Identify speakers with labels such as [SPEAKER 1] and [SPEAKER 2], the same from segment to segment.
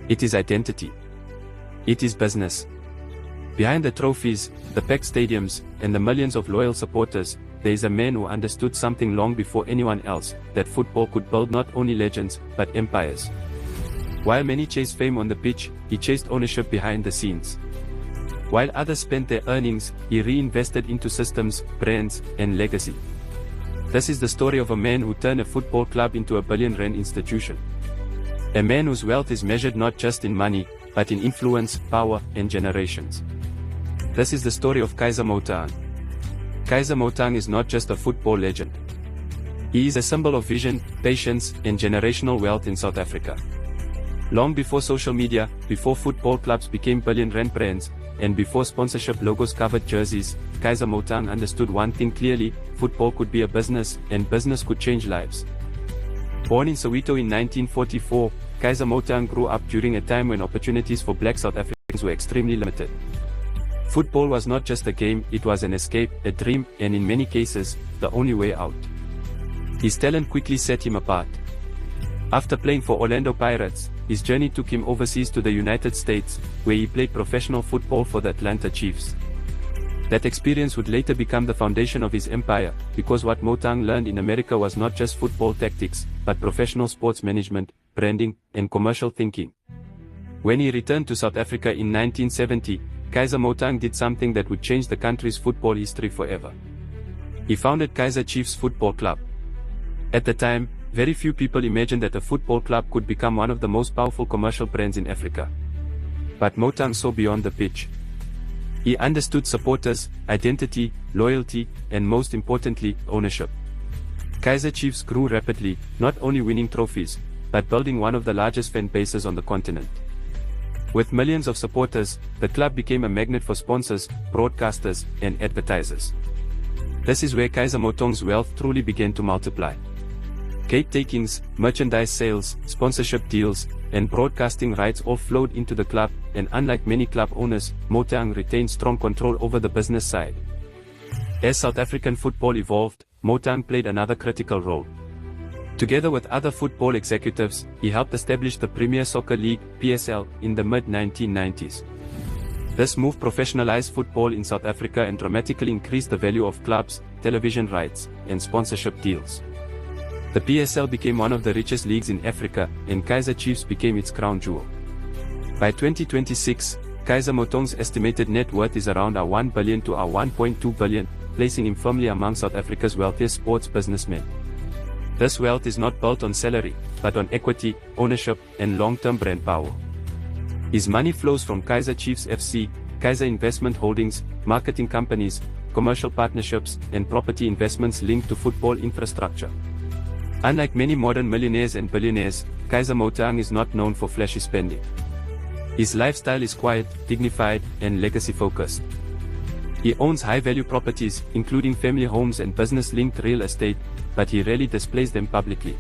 [SPEAKER 1] It is identity. It is business. Behind the trophies, the packed stadiums, and the millions of loyal supporters, there is a man who understood something long before anyone else, that football could build not only legends, but empires. While many chased fame on the pitch, he chased ownership behind the scenes. While others spent their earnings, he reinvested into systems, brands, and legacy. This is the story of a man who turned a football club into a billion-rand institution. A man whose wealth is measured not just in money, but in influence, power, and generations. This is the story of Kaizer Motaung. Kaizer Motaung is not just a football legend. He is a symbol of vision, patience, and generational wealth in South Africa. Long before social media, before football clubs became billion-rand brands, and before sponsorship logos covered jerseys, Kaizer Motaung understood one thing clearly: football could be a business, and business could change lives. Born in Soweto in 1944, Kaizer Motaung grew up during a time when opportunities for black South Africans were extremely limited. Football was not just a game, it was an escape, a dream, and in many cases, the only way out. His talent quickly set him apart. After playing for Orlando Pirates, his journey took him overseas to the United States, where he played professional football for the Atlanta Chiefs. That experience would later become the foundation of his empire, because what Motaung learned in America was not just football tactics, but professional sports management, branding, and commercial thinking. When he returned to South Africa in 1970, Kaizer Motaung did something that would change the country's football history forever. He founded Kaizer Chiefs Football Club. At the time, very few people imagined that a football club could become one of the most powerful commercial brands in Africa. But Motaung saw beyond the pitch. He understood supporters, identity, loyalty, and most importantly, ownership. Kaizer Chiefs grew rapidly, not only winning trophies, but building one of the largest fan bases on the continent. With millions of supporters, the club became a magnet for sponsors, broadcasters, and advertisers. This is where Kaizer Motaung's wealth truly began to multiply. Gate takings, merchandise sales, sponsorship deals, and broadcasting rights all flowed into the club, and unlike many club owners, Motaung retained strong control over the business side. As South African football evolved, Motaung played another critical role. Together with other football executives, he helped establish the Premier Soccer League, PSL, in the mid-1990s. This move professionalized football in South Africa and dramatically increased the value of clubs, television rights, and sponsorship deals. The PSL became one of the richest leagues in Africa, and Kaizer Chiefs became its crown jewel. By 2026, Kaizer Motaung's estimated net worth is around $1 billion to $1.2 billion, placing him firmly among South Africa's wealthiest sports businessmen. This wealth is not built on salary, but on equity, ownership, and long-term brand power. His money flows from Kaizer Chiefs FC, Kaizer Investment Holdings, marketing companies, commercial partnerships, and property investments linked to football infrastructure. Unlike many modern millionaires and billionaires, Kaizer Motaung is not known for flashy spending. His lifestyle is quiet, dignified, and legacy-focused. He owns high-value properties, including family homes and business-linked real estate, but he rarely displays them publicly.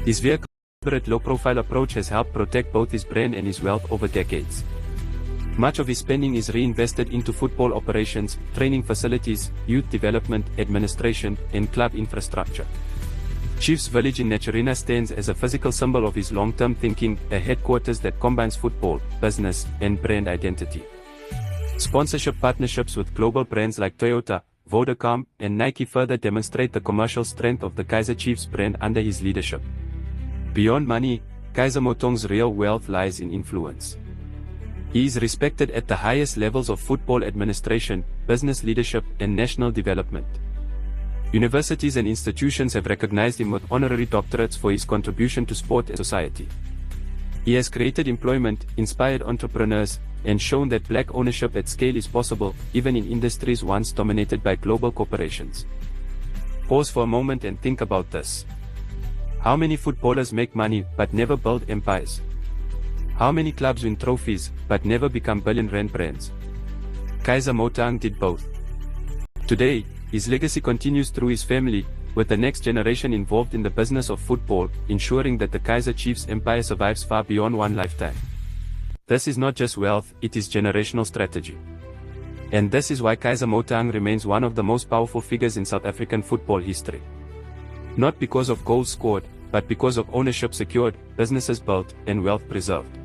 [SPEAKER 1] His very deliberate low-profile approach has helped protect both his brand and his wealth over decades. Much of his spending is reinvested into football operations, training facilities, youth development, administration, and club infrastructure. Chiefs Village in Naturena stands as a physical symbol of his long-term thinking, a headquarters that combines football, business, and brand identity. Sponsorship partnerships with global brands like Toyota, Vodacom, and Nike further demonstrate the commercial strength of the Kaizer Chiefs brand under his leadership. Beyond money, Kaizer Motaung's real wealth lies in influence. He is respected at the highest levels of football administration, business leadership, and national development. Universities and institutions have recognized him with honorary doctorates for his contribution to sport and society. He has created employment, inspired entrepreneurs, and shown that black ownership at scale is possible, even in industries once dominated by global corporations. Pause for a moment and think about this. How many footballers make money but never build empires? How many clubs win trophies but never become billion-rand brands? Kaizer Motaung did both. Today, his legacy continues through his family, with the next generation involved in the business of football, ensuring that the Kaizer Chiefs empire survives far beyond one lifetime. This is not just wealth, it is generational strategy. And this is why Kaizer Motaung remains one of the most powerful figures in South African football history. Not because of goals scored, but because of ownership secured, businesses built, and wealth preserved.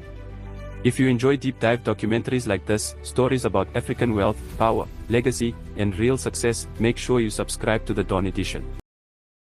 [SPEAKER 1] If you enjoy deep dive documentaries like this, stories about African wealth, power, legacy, and real success, make sure you subscribe to the Dawn Edition.